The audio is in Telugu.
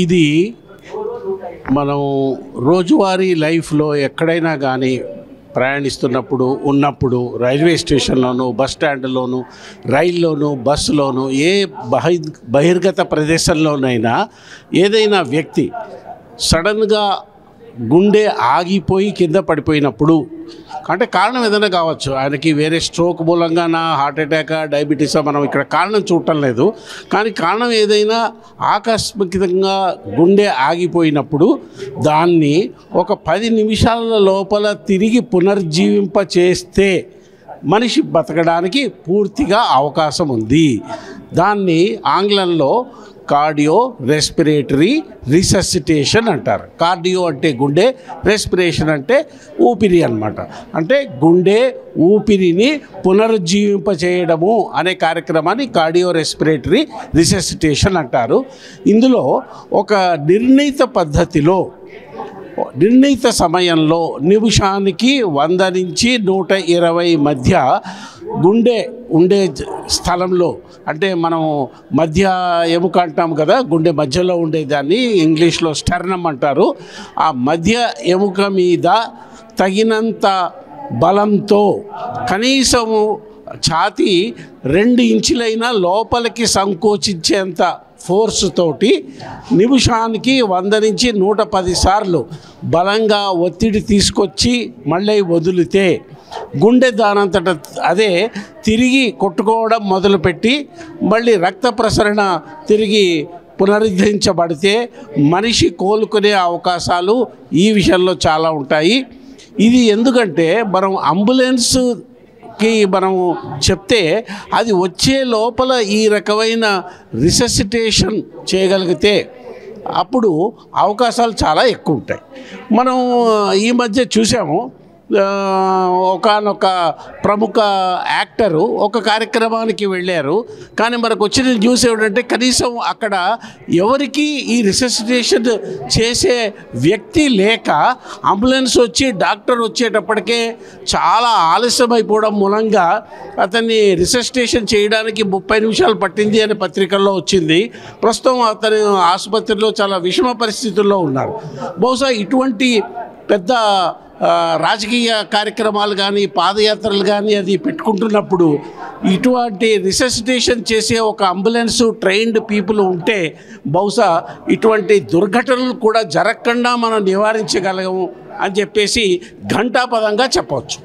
ఇది మనం రోజువారీ లైఫ్లో ఎక్కడైనా కానీ ఉన్నప్పుడు రైల్వే స్టేషన్లోను బస్ స్టాండ్లోను రైల్లోను బస్సులోను ఏ బహిర్గత ప్రదేశంలోనైనా ఏదైనా వ్యక్తి సడన్గా గుండె ఆగిపోయి కింద పడిపోయినప్పుడు అంటే కారణం ఏదైనా కావచ్చు, ఆయనకి వేరే స్ట్రోక్ మూలంగానా హార్ట్ అటాక్ డయాబెటీసా మనం ఇక్కడ కారణం చూడటం లేదు. కానీ కారణం ఏదైనా ఆకస్మికంగా గుండె ఆగిపోయినప్పుడు దాన్ని ఒక 10 నిమిషాల లోపల తిరిగి పునర్జీవింప చేస్తే మనిషి బతకడానికి పూర్తిగా అవకాశం ఉంది. దాన్ని ఆంగ్లంలో కార్డియో రెస్పిరేటరీ రిససిటేషన్ అంటారు. కార్డియో అంటే గుండె, రెస్పిరేషన్ అంటే ఊపిరి అన్నమాట. అంటే గుండె ఊపిరిని పునరుజ్జీవింప చేయడము అనే కార్యక్రమాన్ని కార్డియో రెస్పిరేటరీ రిససిటేషన్ అంటారు. ఇందులో ఒక నిర్ణీత పద్ధతిలో నిర్ణీత సమయంలో నిమిషానికి 100 నుంచి 120 మధ్య గుండె ఉండే స్థలంలో, అంటే మనం మధ్య ఎముక అంటాం కదా, గుండె మధ్యలో ఉండేదాన్ని ఇంగ్లీష్లో స్టెర్నమ్ అంటారు. ఆ మధ్య ఎముక మీద తగినంత బలంతో కనీసము ఛాతీ 2 ఇంచులైనా లోపలికి సంకోచించేంత ఫోర్స్ తోటి నిమిషానికి 100 నుంచి 110 సార్లు బలంగా ఒత్తిడి తీసుకొచ్చి మళ్ళీ వదిలితే గుండె దానంతట అదే తిరిగి కొట్టుకోవడం మొదలుపెట్టి మళ్ళీ రక్త ప్రసరణ తిరిగి పునరుద్ధరించబడితే మనిషి కోలుకునే అవకాశాలు ఈ విషయంలో చాలా ఉంటాయి. ఇది ఎందుకంటే మనం అంబులెన్స్కి మనము చెప్తే అది వచ్చే లోపల ఈ రకమైన రిససిటేషన్ చేయగలిగితే అప్పుడు అవకాశాలు చాలా ఎక్కువ ఉంటాయి. మనం ఈ మధ్య చూసాము, ఒకానొక ప్రముఖ యాక్టరు ఒక కార్యక్రమానికి వెళ్ళారు. కానీ మనకు వచ్చిన న్యూస్ ఏమిటంటే కనీసం అక్కడ ఎవరికి ఈ రిససిటేషన్ చేసే వ్యక్తి లేక అంబులెన్స్ వచ్చి డాక్టర్ వచ్చేటప్పటికే చాలా ఆలస్యం అయిపోవడం మూలంగా అతన్ని రిససిటేషన్ చేయడానికి 30 నిమిషాలు పట్టింది అని పత్రికల్లో వచ్చింది. ప్రస్తుతం అతను ఆసుపత్రిలో చాలా విషమ పరిస్థితుల్లో ఉన్నారు. బహుశా ఇటువంటి పెద్ద రాజకీయ కార్యక్రమాలు కానీ పాదయాత్రలు కానీ అది పెట్టుకుంటున్నప్పుడు ఇటువంటి రిససిటేషన్ చేసే ఒక అంబులెన్స్ ట్రైన్డ్ పీపుల్ ఉంటే బహుశా ఇటువంటి దుర్ఘటనలు కూడా జరగకుండా మనం నివారించగలము అని చెప్పేసి ఘంటాపదంగా చెప్పవచ్చు.